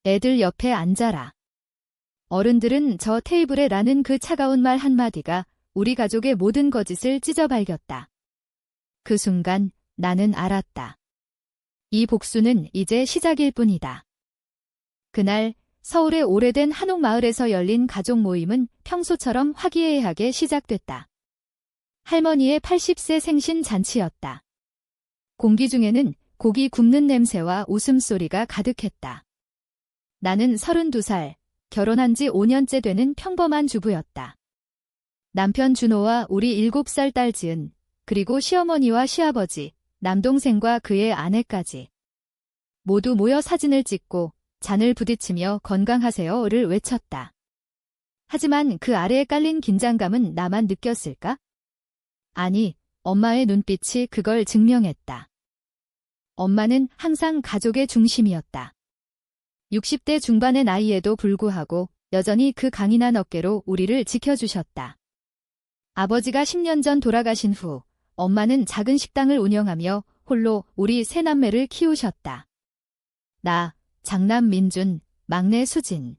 애들 옆에 앉아라. 어른들은 저 테이블에 라는 그 차가운 말 한마디가 우리 가족의 모든 거짓을 찢어발겼다. 그 순간 나는 알았다. 이 복수는 이제 시작일 뿐이다. 그날 서울의 오래된 한옥마을에서 열린 가족 모임은 평소처럼 화기애애하게 시작됐다. 할머니의 80세 생신 잔치였다. 공기 중에는 고기 굽는 냄새와 웃음소리가 가득했다. 나는 32살, 결혼한 지 5년째 되는 평범한 주부였다. 남편 준호와 우리 7살 딸 지은, 그리고 시어머니와 시아버지, 남동생과 그의 아내까지. 모두 모여 사진을 찍고 잔을 부딪히며 건강하세요를 외쳤다. 하지만 그 아래에 깔린 긴장감은 나만 느꼈을까? 아니, 엄마의 눈빛이 그걸 증명했다. 엄마는 항상 가족의 중심이었다. 60대 중반의 나이에도 불구하고 여전히 그 강인한 어깨로 우리를 지켜주셨다. 아버지가 10년 전 돌아가신 후 엄마는 작은 식당을 운영하며 홀로 우리 세 남매를 키우셨다. 나, 장남 민준, 막내 수진.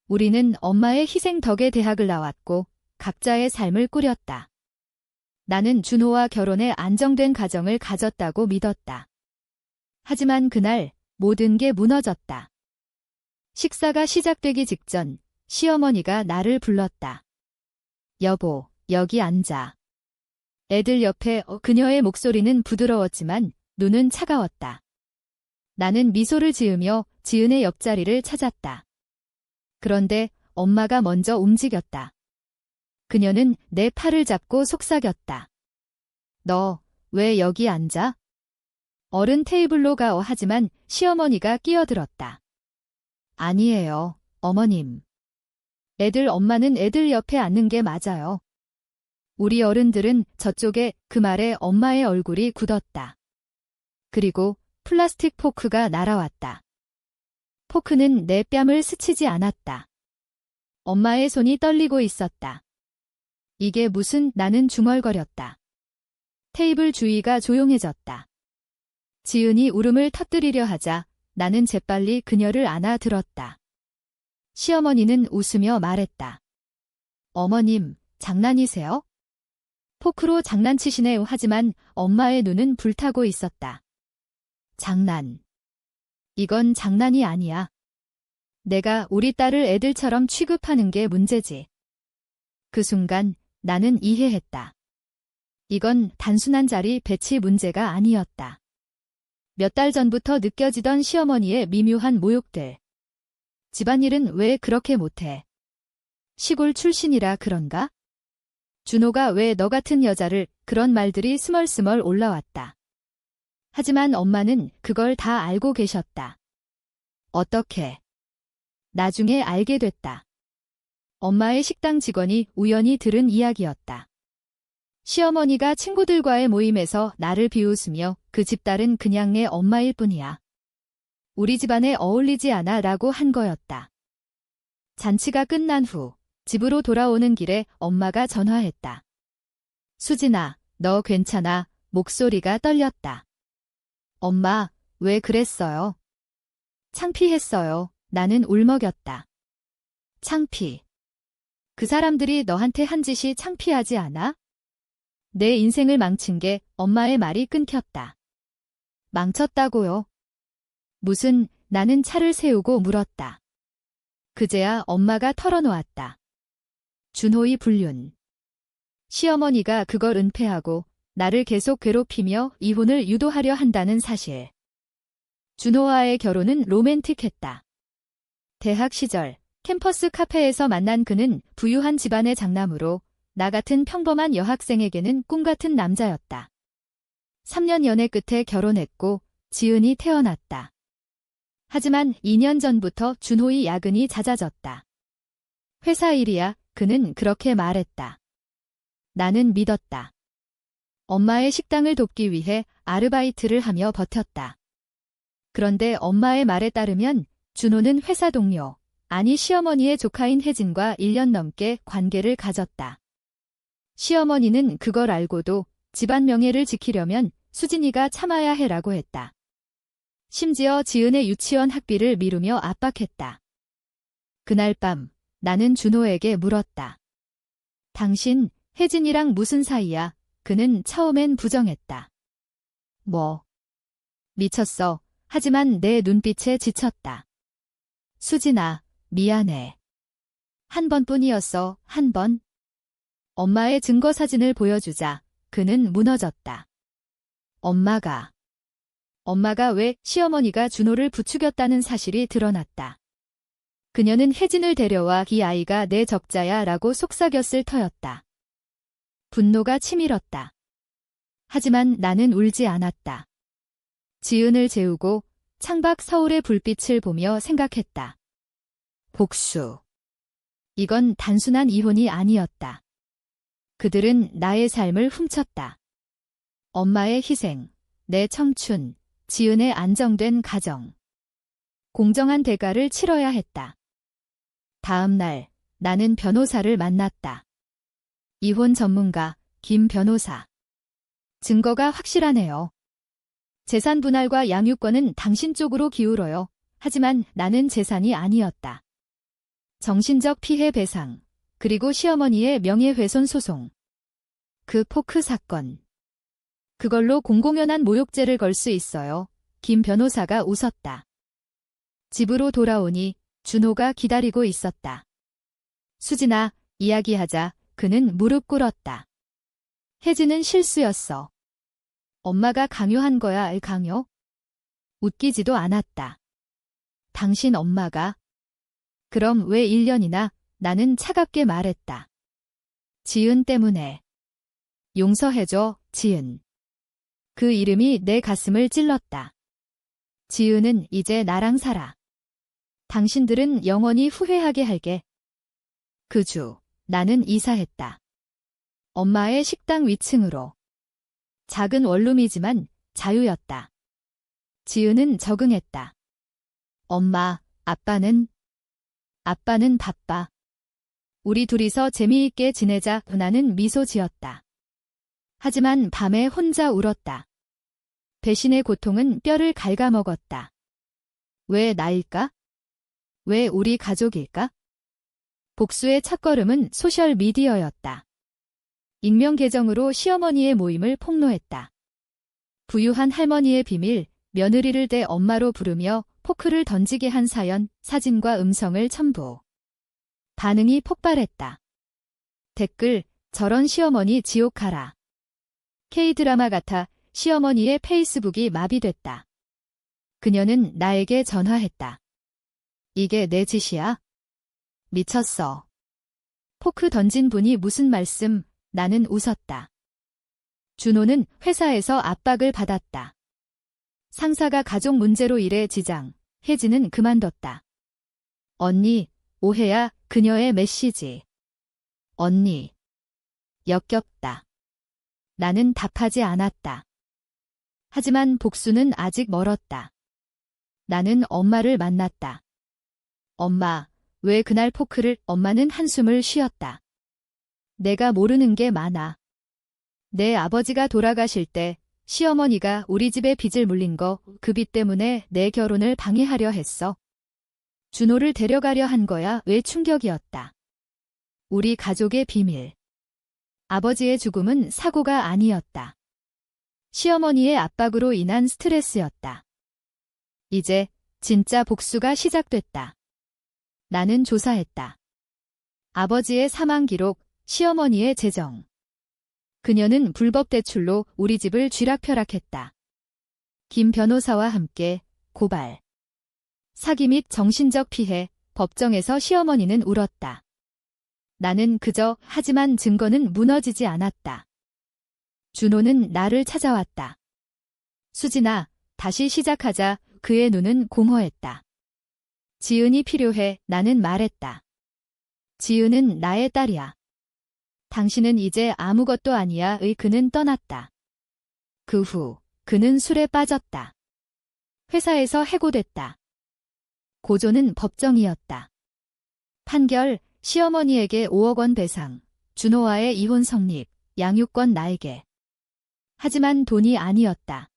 우리는 엄마의 희생 덕에 대학을 나왔고 각자의 삶을 꾸렸다. 나는 준호와 결혼해 안정된 가정을 가졌다고 믿었다. 하지만 그날 모든 게 무너졌다. 식사가 시작되기 직전 시어머니가 나를 불렀다. 여보, 여기 앉아. 애들 옆에 그녀의 목소리는 부드러웠지만 눈은 차가웠다. 나는 미소를 지으며 지은의 옆자리를 찾았다. 그런데 엄마가 먼저 움직였다. 그녀는 내 팔을 잡고 속삭였다. 너, 왜 여기 앉아? 어른 테이블로 가. 하지만 시어머니가 끼어들었다. 아니에요, 어머님. 엄마는 애들 옆에 앉는 게 맞아요. 우리 어른들은 저쪽에. 그 말에 엄마의 얼굴이 굳었다. 그리고 플라스틱 포크가 날아왔다. 포크는 내 뺨을 스치지 않았다. 엄마의 손이 떨리고 있었다. 이게 무슨. 나는 중얼거렸다. 테이블 주위가 조용해졌다. 지은이 울음을 터뜨리려 하자 나는 재빨리 그녀를 안아 들었다. 시어머니는 웃으며 말했다. 어머님, 장난이세요? 포크로 장난치시네요. 하지만 엄마의 눈은 불타고 있었다. 장난. 이건 장난이 아니야. 내가 우리 딸을 애들처럼 취급하는 게 문제지. 그 순간 나는 이해했다. 이건 단순한 자리 배치 문제가 아니었다. 몇 달 전부터 느껴지던 시어머니의 미묘한 모욕들. 집안일은 왜 그렇게 못해? 시골 출신이라 그런가? 준호가 왜 너 같은 여자를. 그런 말들이 스멀스멀 올라왔다. 하지만 엄마는 그걸 다 알고 계셨다. 어떻게? 나중에 알게 됐다. 엄마의 식당 직원이 우연히 들은 이야기였다. 시어머니가 친구들과의 모임에서 나를 비웃으며 그 집딸은 그냥 내 엄마일 뿐이야. 우리 집안에 어울리지 않아 라고 한 거였다. 잔치가 끝난 후 집으로 돌아오는 길에 엄마가 전화했다. 수진아, 너 괜찮아? 목소리가 떨렸다. 엄마, 왜 그랬어요? 창피했어요. 나는 울먹였다. 창피. 그 사람들이 너한테 한 짓이 창피하지 않아? 내 인생을 망친 게. 엄마의 말이 끊겼다. 망쳤다고요? 무슨. 나는 차를 세우고 물었다. 그제야 엄마가 털어놓았다. 준호의 불륜. 시어머니가 그걸 은폐하고 나를 계속 괴롭히며 이혼을 유도하려 한다는 사실. 준호와의 결혼은 로맨틱했다. 대학 시절 캠퍼스 카페에서 만난 그는 부유한 집안의 장남으로 나 같은 평범한 여학생에게는 꿈같은 남자였다. 3년 연애 끝에 결혼했고 지은이 태어났다. 하지만 2년 전부터 준호의 야근이 잦아졌다. 회사 일이야. 그는 그렇게 말했다. 나는 믿었다. 엄마의 식당을 돕기 위해 아르바이트를 하며 버텼다. 그런데 엄마의 말에 따르면 준호는 회사 동료, 아니 시어머니의 조카인 혜진과 1년 넘게 관계를 가졌다. 시어머니는 그걸 알고도 집안 명예를 지키려면 수진이가 참아야 해라고 했다. 심지어 지은의 유치원 학비를 미루며 압박했다. 그날 밤 나는 준호에게 물었다. 당신 혜진이랑 무슨 사이야? 그는 처음엔 부정했다. 뭐? 미쳤어. 하지만 내 눈빛에 지쳤다. 수진아, 미안해. 한 번뿐이었어, 한 번. 엄마의 증거 사진을 보여주자 그는 무너졌다. 엄마가 왜 시어머니가 준호를 부추겼다는 사실이 드러났다. 그녀는 혜진을 데려와 이 아이가 내 적자야 라고 속삭였을 터였다. 분노가 치밀었다. 하지만 나는 울지 않았다. 지은을 재우고 창밖 서울의 불빛을 보며 생각했다. 복수. 이건 단순한 이혼이 아니었다. 그들은 나의 삶을 훔쳤다. 엄마의 희생, 내 청춘, 지은의 안정된 가정. 공정한 대가를 치러야 했다. 다음 날 나는 변호사를 만났다. 이혼 전문가 김 변호사. 증거가 확실하네요. 재산 분할과 양육권은 당신 쪽으로 기울어요. 하지만 나는 재산이 아니었다. 정신적 피해 배상, 그리고 시어머니의 명예훼손 소송. 그 포크 사건. 그걸로 공공연한 모욕죄를 걸 수 있어요. 김 변호사가 웃었다. 집으로 돌아오니 준호가 기다리고 있었다. 수진아, 이야기하자. 그는 무릎 꿇었다. 혜진은 실수였어. 엄마가 강요한 거야, 강요? 웃기지도 않았다. 당신 엄마가? 그럼 왜 1년이나? 나는 차갑게 말했다. 지은 때문에. 용서해줘, 지은. 그 이름이 내 가슴을 찔렀다. 지은은 이제 나랑 살아. 당신들은 영원히 후회하게 할게. 그 주, 나는 이사했다. 엄마의 식당 위층으로. 작은 원룸이지만 자유였다. 지은은 적응했다. 엄마, 아빠는 바빠. 우리 둘이서 재미있게 지내자. 나는 미소 지었다. 하지만 밤에 혼자 울었다. 배신의 고통은 뼈를 갉아먹었다. 왜 나일까? 왜 우리 가족일까? 복수의 첫걸음은 소셜미디어였다. 익명 계정으로 시어머니의 모임을 폭로했다. 부유한 할머니의 비밀, 며느리를 대 엄마로 부르며 포크를 던지게 한 사연, 사진과 음성을 첨부. 반응이 폭발했다. 댓글, 저런 시어머니 지옥 가라. K드라마 같아 시어머니의 페이스북이 마비됐다. 그녀는 나에게 전화했다. 이게 내 짓이야? 미쳤어. 포크 던진 분이 무슨 말씀? 나는 웃었다. 준호는 회사에서 압박을 받았다. 상사가 가족 문제로 일에 지장, 혜진은 그만뒀다. 언니, 오해야. 그녀의 메시지. 언니. 역겹다. 나는 답하지 않았다. 하지만 복수는 아직 멀었다. 나는 엄마를 만났다. 엄마, 왜 그날 포크를? 엄마는 한숨을 쉬었다. 내가 모르는 게 많아. 내 아버지가 돌아가실 때 시어머니가 우리 집에 빚을 물린 거, 그 빚 때문에 내 결혼을 방해하려 했어. 준호를 데려가려 한 거야. 왜 충격이었다. 우리 가족의 비밀. 아버지의 죽음은 사고가 아니었다. 시어머니의 압박으로 인한 스트레스였다. 이제 진짜 복수가 시작됐다. 나는 조사했다. 아버지의 사망 기록, 시어머니의 재정. 그녀는 불법 대출로 우리 집을 쥐락펴락했다. 김 변호사와 함께 고발. 사기 및 정신적 피해, 법정에서 시어머니는 울었다. 나는 그저 하지만 증거는 무너지지 않았다. 준호는 나를 찾아왔다. 수진아, 다시 시작하자. 그의 눈은 공허했다. 지은이 필요해. 나는 말했다. 지은은 나의 딸이야. 당신은 이제 아무것도 아니야. 그는 떠났다. 그 후 그는 술에 빠졌다. 회사에서 해고됐다. 고조는 법정이었다. 판결, 시어머니에게 5억 원 배상, 준호와의 이혼 성립, 양육권 나에게. 하지만 돈이 아니었다.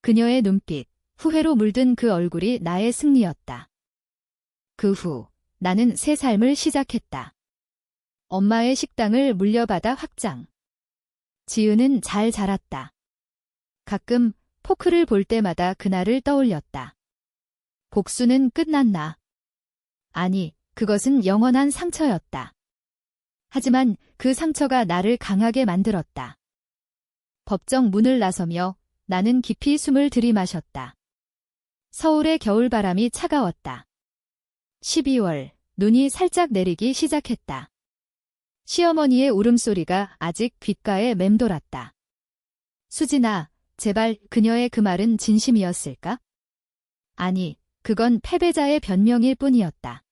그녀의 눈빛, 후회로 물든 그 얼굴이 나의 승리였다. 그 후 나는 새 삶을 시작했다. 엄마의 식당을 물려받아 확장. 지은은 잘 자랐다. 가끔 포크를 볼 때마다 그날을 떠올렸다. 복수는 끝났나? 아니, 그것은 영원한 상처였다. 하지만 그 상처가 나를 강하게 만들었다. 법정 문을 나서며 나는 깊이 숨을 들이마셨다. 서울의 겨울바람이 차가웠다. 12월, 눈이 살짝 내리기 시작했다. 시어머니의 울음소리가 아직 귓가에 맴돌았다. 수진아, 제발 그녀의 그 말은 진심이었을까? 아니, 그건 패배자의 변명일 뿐이었다.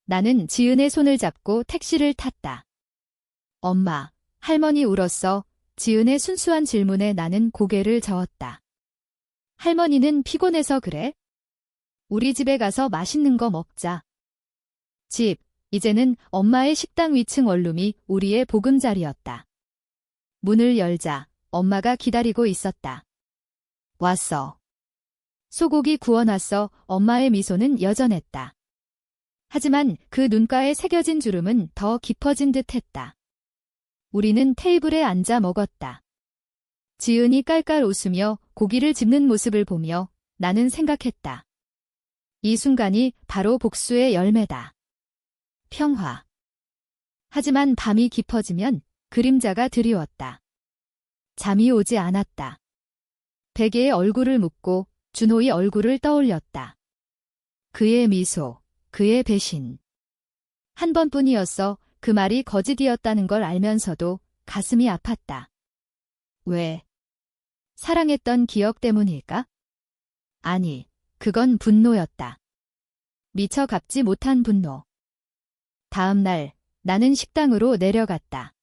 나는 지은의 손을 잡고 택시를 탔다. 엄마, 할머니 울었어. 지은의 순수한 질문에 나는 고개를 저었다. 할머니는 피곤해서 그래? 우리 집에 가서 맛있는 거 먹자. 집, 이제는 엄마의 식당 위층 원룸이 우리의 보금자리였다. 문을 열자 엄마가 기다리고 있었다. 왔어. 소고기 구워놨어. 엄마의 미소는 여전했다. 하지만 그 눈가에 새겨진 주름은 더 깊어진 듯했다. 우리는 테이블에 앉아 먹었다. 지은이 깔깔 웃으며 고기를 집는 모습을 보며 나는 생각했다. 이 순간이 바로 복수의 열매다. 평화. 하지만 밤이 깊어지면 그림자가 드리웠다. 잠이 오지 않았다. 베개의 얼굴을 묻고 준호의 얼굴을 떠올렸다. 그의 미소, 그의 배신. 한 번뿐이었어. 그 말이 거짓이었다는 걸 알면서도 가슴이 아팠다. 왜? 사랑했던 기억 때문일까? 아니, 그건 분노였다. 미처 갚지 못한 분노. 다음 날 나는 식당으로 내려갔다.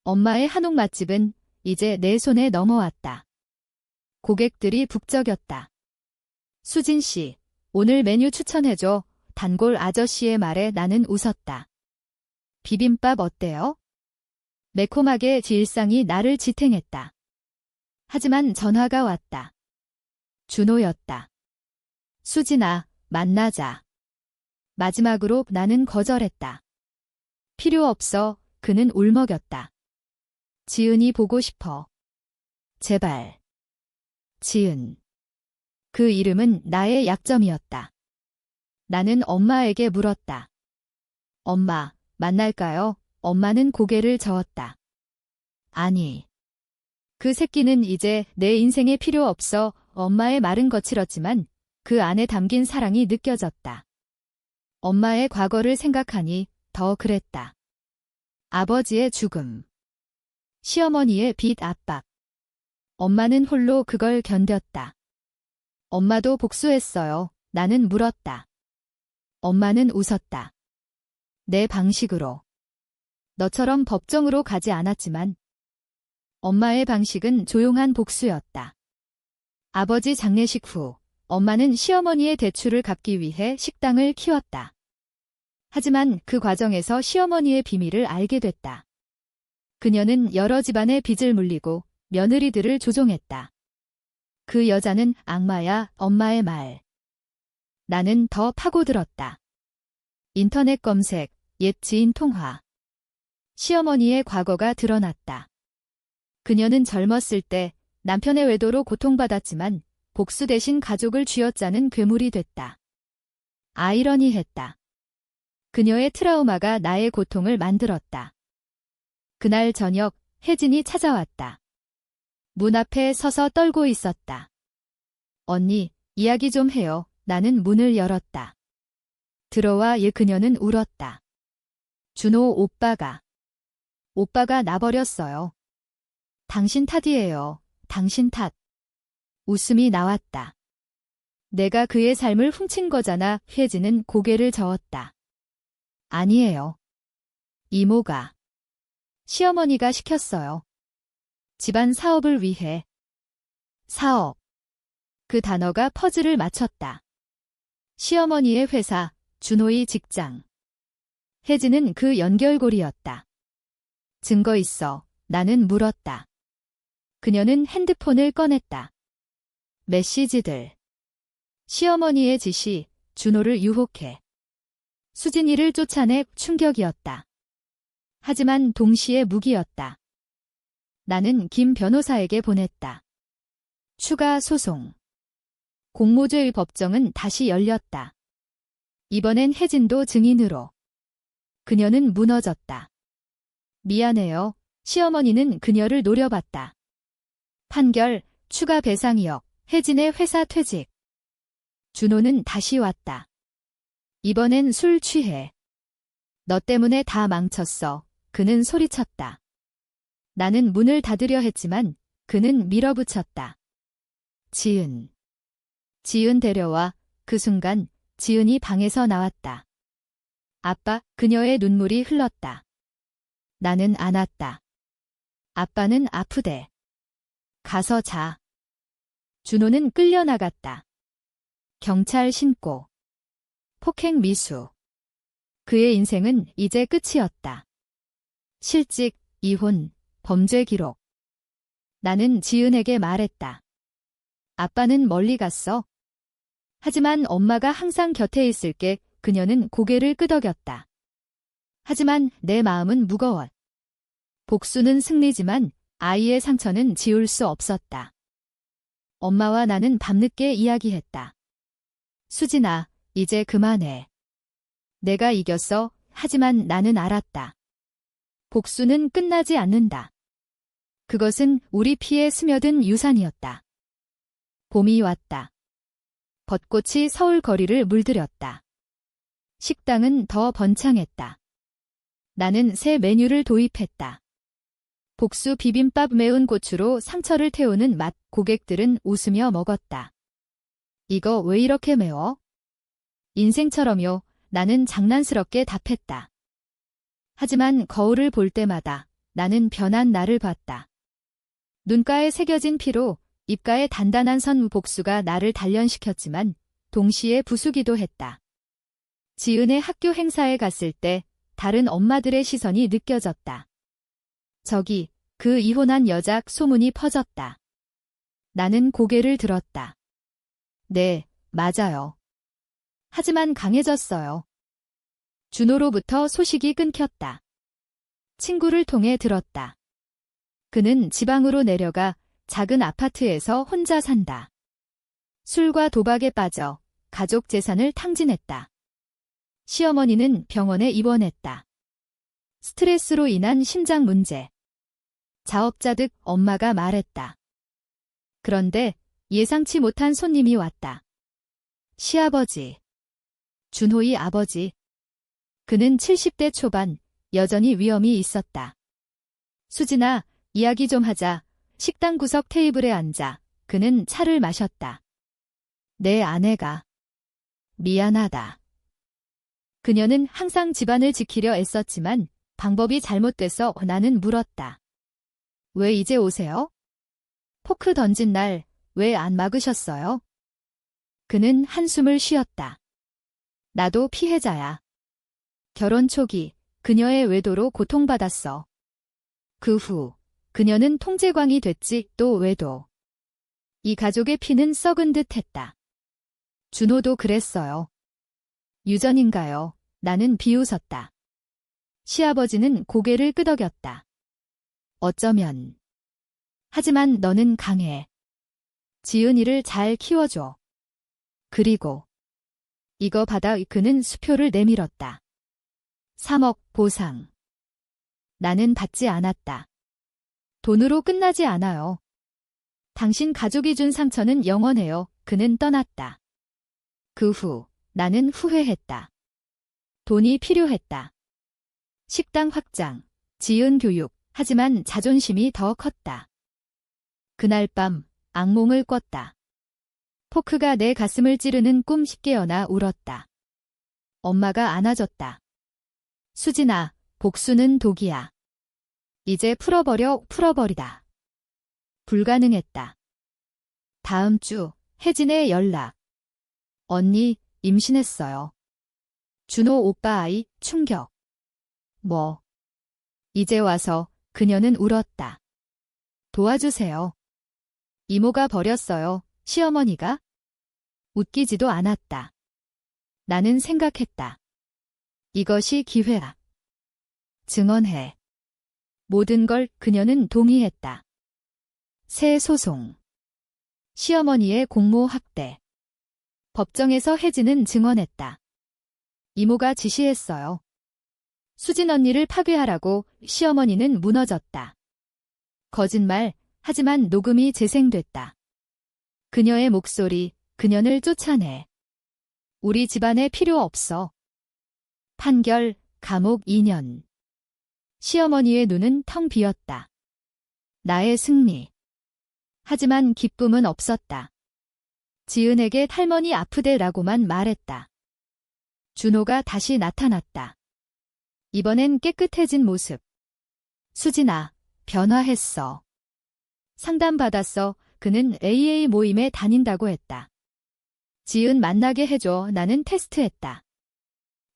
엄마의 한옥 맛집은 이제 내 손에 넘어왔다. 고객들이 북적였다. 수진 씨, 오늘 메뉴 추천해줘. 단골 아저씨의 말에 나는 웃었다. 비빔밥 어때요? 매콤하게 일상이 나를 지탱했다. 하지만 전화가 왔다. 준호였다. 수진아, 만나자. 마지막으로 나는 거절했다. 필요 없어. 그는 울먹였다. 지은이 보고 싶어. 제발. 지은. 그 이름은 나의 약점이었다. 나는 엄마에게 물었다. 엄마, 만날까요? 엄마는 고개를 저었다. 아니. 그 새끼는 이제 내 인생에 필요 없어. 엄마의 말은 거칠었지만 그 안에 담긴 사랑이 느껴졌다. 엄마의 과거를 생각하니 더 그랬다. 아버지의 죽음. 시어머니의 빚 압박. 엄마는 홀로 그걸 견뎠다. 엄마도 복수했어요. 나는 물었다. 엄마는 웃었다. 내 방식으로. 너처럼 법정으로 가지 않았지만 엄마의 방식은 조용한 복수였다. 아버지 장례식 후 엄마는 시어머니의 대출을 갚기 위해 식당을 키웠다. 하지만 그 과정에서 시어머니의 비밀을 알게 됐다. 그녀는 여러 집안의 빚을 물리고 며느리들을 조종했다. 그 여자는 악마야. 엄마의 말. 나는 더 파고들었다. 인터넷 검색, 옛 지인 통화. 시어머니의 과거가 드러났다. 그녀는 젊었을 때 남편의 외도로 고통받았지만 복수 대신 가족을 쥐어짜는 괴물이 됐다. 아이러니했다. 그녀의 트라우마가 나의 고통을 만들었다. 그날 저녁 혜진이 찾아왔다. 문 앞에 서서 떨고 있었다. 언니, 이야기 좀 해요. 나는 문을 열었다. 들어와. 그녀는 울었다. 준호 오빠가 나버렸어요. 당신 탓이에요. 당신 탓. 웃음이 나왔다. 내가 그의 삶을 훔친 거잖아. 혜진은 고개를 저었다. 아니에요. 이모가. 시어머니가 시켰어요. 집안 사업을 위해. 사업. 그 단어가 퍼즐을 맞췄다. 시어머니의 회사, 준호의 직장. 혜진은 그 연결고리였다. 증거 있어. 나는 물었다. 그녀는 핸드폰을 꺼냈다. 메시지들. 시어머니의 지시, 준호를 유혹해. 수진이를 쫓아내 충격이었다. 하지만 동시에 무기였다. 나는 김 변호사에게 보냈다. 추가 소송. 공모주의 법정은 다시 열렸다. 이번엔 혜진도 증인으로. 그녀는 무너졌다. 미안해요. 시어머니는 그녀를 노려봤다. 판결, 추가 배상 2억, 혜진의 회사 퇴직. 준호는 다시 왔다. 이번엔 술 취해. 너 때문에 다 망쳤어. 그는 소리쳤다. 나는 문을 닫으려 했지만 그는 밀어붙였다. 지은. 지은 데려와. 그 순간 지은이 방에서 나왔다. 아빠, 그녀의 눈물이 흘렀다. 나는 안았다. 아빠는 아프대. 가서 자. 준호는 끌려나갔다. 경찰 신고. 폭행 미수. 그의 인생은 이제 끝이었다. 실직, 이혼, 범죄 기록. 나는 지은에게 말했다. 아빠는 멀리 갔어. 하지만 엄마가 항상 곁에 있을게. 그녀는 고개를 끄덕였다. 하지만 내 마음은 무거워. 복수는 승리지만 아이의 상처는 지울 수 없었다. 엄마와 나는 밤늦게 이야기했다. 수진아, 이제 그만해. 내가 이겼어. 하지만 나는 알았다. 복수는 끝나지 않는다. 그것은 우리 피에 스며든 유산이었다. 봄이 왔다. 벚꽃이 서울 거리를 물들였다. 식당은 더 번창했다. 나는 새 메뉴를 도입했다. 복수 비빔밥 매운 고추로 상처를 태우는 맛. 고객들은 웃으며 먹었다. 이거 왜 이렇게 매워? 인생처럼요. 나는 장난스럽게 답했다. 하지만 거울을 볼 때마다 나는 변한 나를 봤다. 눈가에 새겨진 피로 입가에 단단한 선. 복수가 나를 단련시켰지만 동시에 부수기도 했다. 지은의 학교 행사에 갔을 때 다른 엄마들의 시선이 느껴졌다. 저기, 그 이혼한 여자. 소문이 퍼졌다. 나는 고개를 들었다. 네, 맞아요. 하지만 강해졌어요. 준호로부터 소식이 끊겼다. 친구를 통해 들었다. 그는 지방으로 내려가 작은 아파트에서 혼자 산다. 술과 도박에 빠져 가족 재산을 탕진했다. 시어머니는 병원에 입원했다. 스트레스로 인한 심장 문제. 자업자득. 엄마가 말했다. 그런데 예상치 못한 손님이 왔다. 시아버지. 준호의 아버지. 그는 70대 초반, 여전히 위험이 있었다. 수진아, 이야기 좀 하자. 식당 구석 테이블에 앉아 그는 차를 마셨다. 내 아내가. 미안하다. 그녀는 항상 집안을 지키려 애썼지만 방법이 잘못돼서. 나는 물었다. 왜 이제 오세요? 포크 던진 날 왜 안 막으셨어요? 그는 한숨을 쉬었다. 나도 피해자야. 결혼 초기 그녀의 외도로 고통받았어. 그 후 그녀는 통제광이 됐지. 또 외도. 이 가족의 피는 썩은 듯 했다. 준호도 그랬어요. 유전인가요? 나는 비웃었다. 시아버지는 고개를 끄덕였다. 어쩌면. 하지만 너는 강해. 지은이를 잘 키워줘. 그리고 이거 받아. 그는 수표를 내밀었다. 3억 보상. 나는 받지 않았다. 돈으로 끝나지 않아요. 당신 가족이 준 상처는 영원해요. 그는 떠났다. 그 후 나는 후회했다. 돈이 필요했다. 식당 확장, 지은 교육. 하지만 자존심이 더 컸다. 그날 밤 악몽을 꿨다. 포크가 내 가슴을 찌르는 꿈. 깨어나 울었다. 엄마가 안아줬다. 수진아, 복수는 독이야. 이제 풀어버리다. 불가능했다. 다음 주 혜진의 연락. 언니, 임신했어요. 준호 오빠 아이. 충격. 뭐. 이제 와서. 그녀는 울었다. 도와주세요. 이모가 버렸어요. 시어머니가? 웃기지도 않았다. 나는 생각했다. 이것이 기회야. 증언해. 모든 걸 그녀는 동의했다. 새 소송. 시어머니의 공모 학대. 법정에서 혜진은 증언했다. 이모가 지시했어요. 수진 언니를 파괴하라고. 시어머니는 무너졌다. 거짓말, 하지만 녹음이 재생됐다. 그녀의 목소리, 그녀를 쫓아내. 우리 집안에 필요 없어. 판결, 감옥 2년. 시어머니의 눈은 텅 비었다. 나의 승리. 하지만 기쁨은 없었다. 지은에게 할머니 아프대라고만 말했다. 준호가 다시 나타났다. 이번엔 깨끗해진 모습. 수진아, 변화했어. 상담받았어. 그는 AA 모임에 다닌다고 했다. 지은 만나게 해줘. 나는 테스트했다.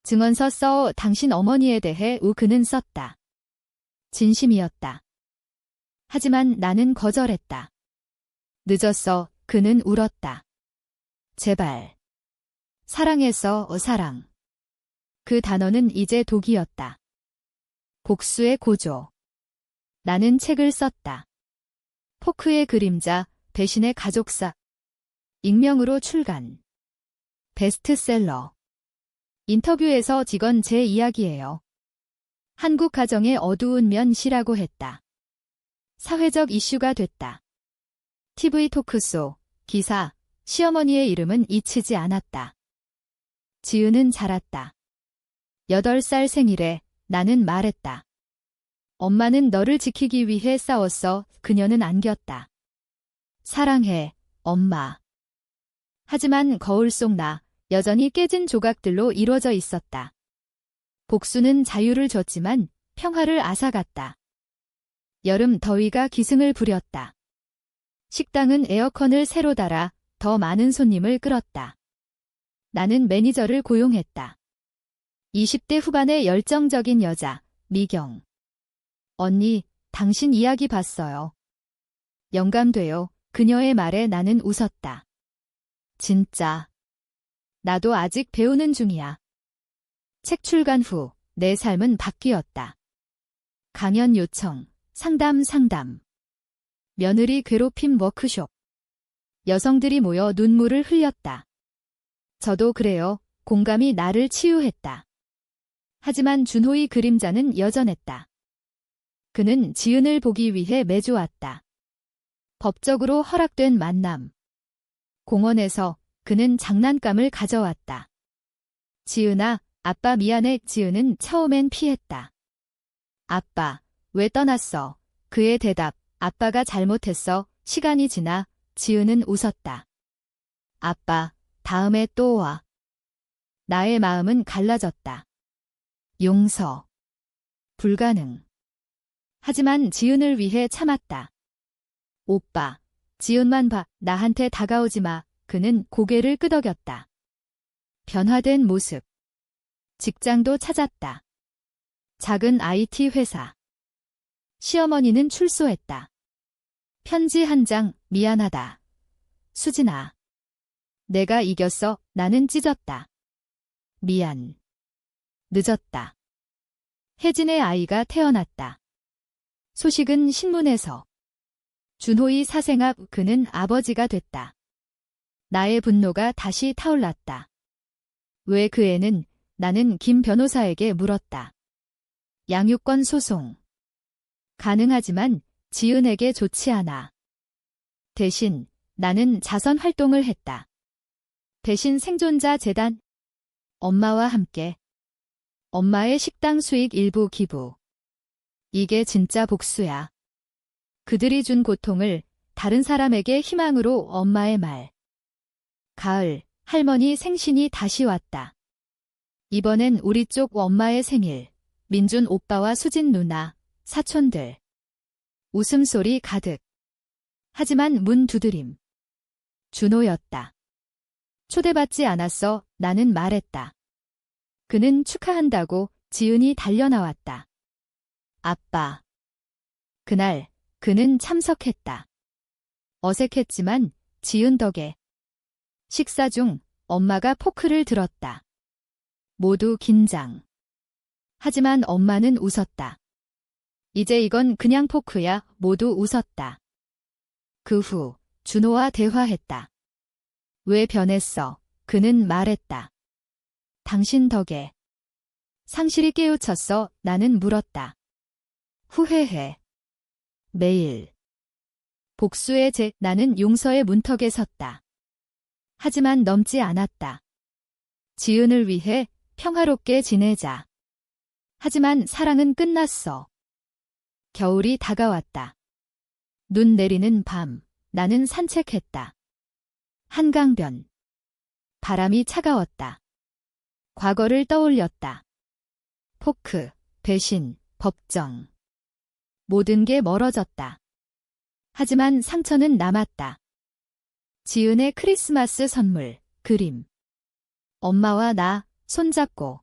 증언서 써. 당신 어머니에 대해 그는 썼다. 진심이었다. 하지만 나는 거절했다. 늦었어. 그는 울었다. 제발. 사랑했어. 사랑. 그 단어는 이제 독이었다. 복수의 고조. 나는 책을 썼다. 포크의 그림자, 배신의 가족사. 익명으로 출간. 베스트셀러. 인터뷰에서 직원 제 이야기예요. 한국 가정의 어두운 면시라고 했다. 사회적 이슈가 됐다. TV 토크쇼, 기사, 시어머니의 이름은 잊히지 않았다. 지은은 자랐다. 8살 생일에 나는 말했다. 엄마는 너를 지키기 위해 싸웠어. 그녀는 안겼다. 사랑해, 엄마. 하지만 거울 속 나, 여전히 깨진 조각들로 이루어져 있었다. 복수는 자유를 줬지만 평화를 앗아갔다. 여름 더위가 기승을 부렸다. 식당은 에어컨을 새로 달아 더 많은 손님을 끌었다. 나는 매니저를 고용했다. 20대 후반의 열정적인 여자, 미경. 언니, 당신 이야기 봤어요. 영감돼요. 그녀의 말에 나는 웃었다. 진짜. 나도 아직 배우는 중이야. 책 출간 후 내 삶은 바뀌었다. 강연 요청, 상담. 며느리 괴롭힘 워크숍. 여성들이 모여 눈물을 흘렸다. 저도 그래요. 공감이 나를 치유했다. 하지만 준호의 그림자는 여전했다. 그는 지은을 보기 위해 매주 왔다. 법적으로 허락된 만남. 공원에서 그는 장난감을 가져왔다. 지은아, 아빠 미안해. 지은은 처음엔 피했다. 아빠, 왜 떠났어? 그의 대답, 아빠가 잘못했어. 시간이 지나 지은은 웃었다. 아빠, 다음에 또 와. 나의 마음은 갈라졌다. 용서. 불가능. 하지만 지은을 위해 참았다. 오빠, 지은만 봐. 나한테 다가오지 마. 그는 고개를 끄덕였다. 변화된 모습. 직장도 찾았다. 작은 IT 회사. 시어머니는 출소했다. 편지 한 장, 미안하다. 수진아. 내가 이겼어. 나는 찢었다. 미안. 늦었다. 혜진의 아이가 태어났다. 소식은 신문에서. 준호의 사생 앞 그는 아버지가 됐다. 나의 분노가 다시 타올랐다. 왜 그 애는? 나는 김 변호사에게 물었다. 양육권 소송. 가능하지만 지은에게 좋지 않아. 대신 나는 자선 활동을 했다. 대신 생존자 재단. 엄마와 함께. 엄마의 식당 수익 일부 기부. 이게 진짜 복수야. 그들이 준 고통을 다른 사람에게 희망으로. 엄마의 말. 가을, 할머니 생신이 다시 왔다. 이번엔 우리 쪽 엄마의 생일. 민준 오빠와 수진 누나, 사촌들. 웃음소리 가득. 하지만 문 두드림. 준호였다. 초대받지 않았어. 나는 말했다. 그는 축하한다고. 지은이 달려나왔다. 아빠. 그날 그는 참석했다. 어색했지만 지은 덕에. 식사 중 엄마가 포크를 들었다. 모두 긴장. 하지만 엄마는 웃었다. 이제 이건 그냥 포크야. 모두 웃었다. 그 후 준호와 대화했다. 왜 변했어? 그는 말했다. 당신 덕에. 상실이 깨우쳤어. 나는 물었다. 후회해. 매일. 복수의 제. 나는 용서의 문턱에 섰다. 하지만 넘지 않았다. 지은을 위해 평화롭게 지내자. 하지만 사랑은 끝났어. 겨울이 다가왔다. 눈 내리는 밤, 나는 산책했다. 한강변. 바람이 차가웠다. 과거를 떠올렸다. 포크, 배신, 법정. 모든 게 멀어졌다. 하지만 상처는 남았다. 지은의 크리스마스 선물, 그림. 엄마와 나, 손잡고.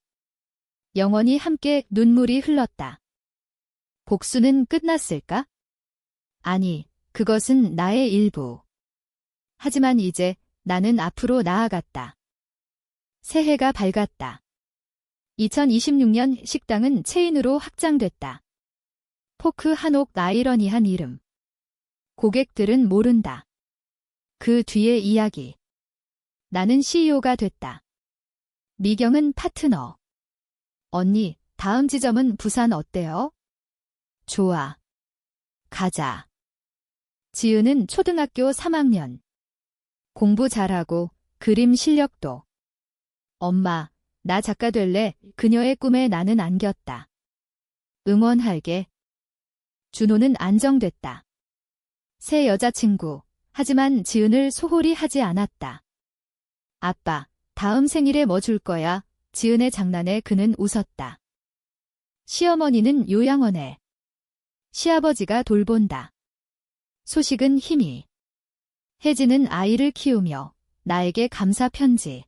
영원히 함께 눈물이 흘렀다. 복수는 끝났을까? 아니, 그것은 나의 일부. 하지만 이제 나는 앞으로 나아갔다. 새해가 밝았다. 2026년 식당은 체인으로 확장됐다. 포크 한옥 아이러니한 이름. 고객들은 모른다. 그 뒤의 이야기. 나는 CEO가 됐다. 미경은 파트너. 언니, 다음 지점은 부산 어때요? 좋아. 가자. 지은은 초등학교 3학년. 공부 잘하고 그림 실력도. 엄마, 나 작가 될래. 그녀의 꿈에 나는 안겼다. 응원할게. 준호는 안정됐다. 새 여자친구. 하지만 지은을 소홀히 하지 않았다. 아빠, 다음 생일에 뭐 줄 거야? 지은의 장난에 그는 웃었다. 시어머니는 요양원에. 시아버지가 돌본다. 소식은 힘이. 혜진은 아이를 키우며 나에게 감사 편지.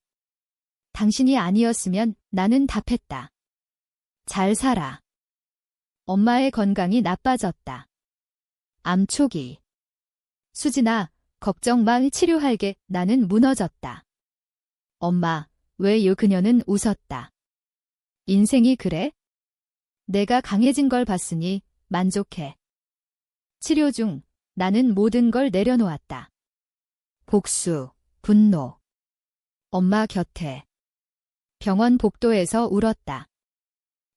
당신이 아니었으면 나는 답했다. 잘 살아. 엄마의 건강이 나빠졌다. 암 초기. 수진아, 걱정 마. 치료할게. 나는 무너졌다. 엄마, 왜요? 그녀는 웃었다. 인생이 그래? 내가 강해진 걸 봤으니 만족해. 치료 중 나는 모든 걸 내려놓았다. 복수, 분노. 엄마 곁에. 병원 복도에서 울었다.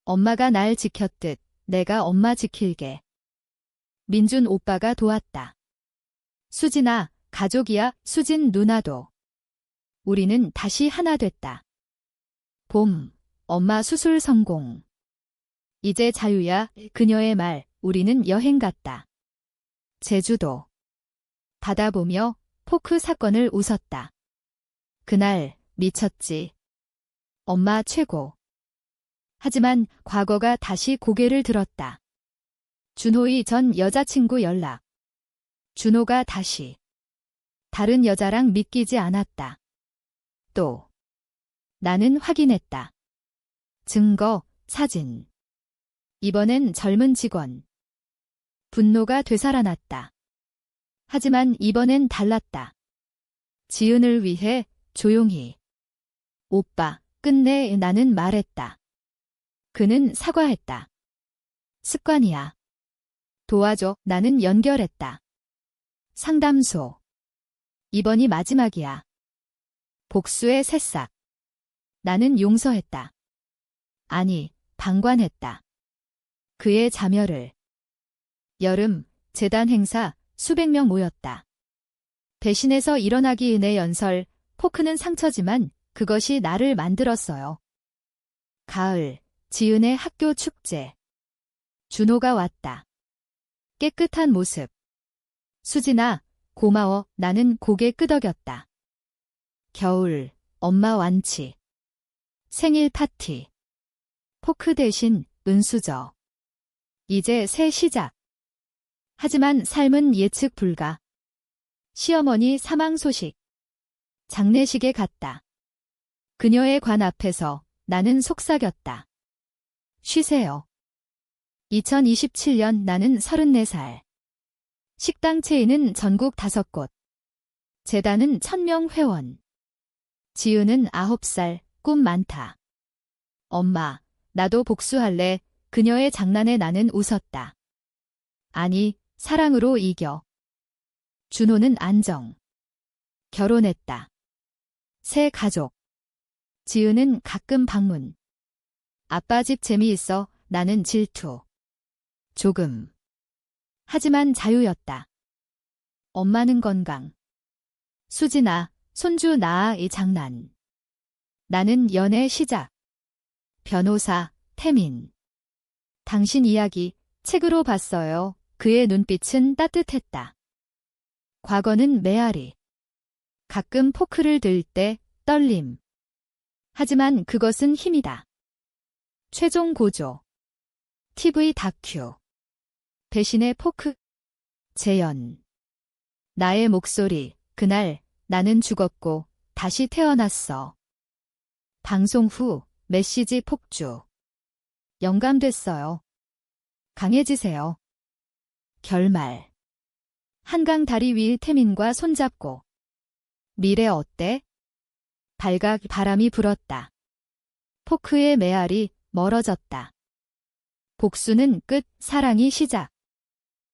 엄마가 날 지켰듯 내가 엄마 지킬게. 민준 오빠가 도왔다. 수진아, 가족이야. 수진 누나도. 우리는 다시 하나 됐다. 봄, 엄마 수술 성공. 이제 자유야. 그녀의 말. 우리는 여행 갔다. 제주도. 바다 보며 포크 사건을 웃었다. 그날 미쳤지. 엄마 최고. 하지만 과거가 다시 고개를 들었다. 준호의 전 여자친구 연락. 준호가 다시. 다른 여자랑 믿기지 않았다. 또. 나는 확인했다. 증거, 사진. 이번엔 젊은 직원. 분노가 되살아났다. 하지만 이번엔 달랐다. 지은을 위해 조용히. 오빠, 끝내. 나는 말했다. 그는 사과했다. 습관이야. 도와줘. 나는 연결했다. 상담소. 이번이 마지막이야. 복수의 새싹. 나는 용서했다. 아니, 방관했다. 그의 자멸을. 여름, 재단 행사, 수백 명 모였다. 배신에서 일어나기 은혜 연설, 포크는 상처지만 그것이 나를 만들었어요. 가을, 지은의 학교 축제. 준호가 왔다. 깨끗한 모습. 수진아, 고마워. 나는 고개 끄덕였다. 겨울, 엄마 완치. 생일 파티. 포크 대신 은수저. 이제 새 시작. 하지만 삶은 예측 불가. 시어머니 사망 소식. 장례식에 갔다. 그녀의 관 앞에서 나는 속삭였다. 쉬세요. 2027년 나는 34살. 식당 체인은 전국 5곳. 재단은 1000명 회원. 지은은 9살, 꿈 많다. 엄마, 나도 복수할래. 그녀의 장난에 나는 웃었다. 아니, 사랑으로 이겨. 준호는 안정. 결혼했다. 새 가족. 지은은 가끔 방문. 아빠 집 재미있어. 나는 질투. 조금. 하지만 자유였다. 엄마는 건강. 수진아, 손주 낳아 이 장난. 나는 연애 시작. 변호사, 태민. 당신 이야기 책으로 봤어요. 그의 눈빛은 따뜻했다. 과거는 메아리. 가끔 포크를 들 때 떨림. 하지만 그것은 힘이다. 최종 고조. TV 다큐. 배신의 포크. 재연. 나의 목소리. 그날 나는 죽었고 다시 태어났어. 방송 후 메시지 폭주. 영감됐어요. 강해지세요. 결말. 한강 다리 위 태민과 손잡고. 미래 어때? 발각 바람이 불었다. 포크의 메아리 멀어졌다. 복수는 끝, 사랑이 시작.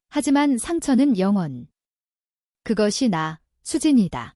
하지만 상처는 영원. 그것이 나, 수진이다.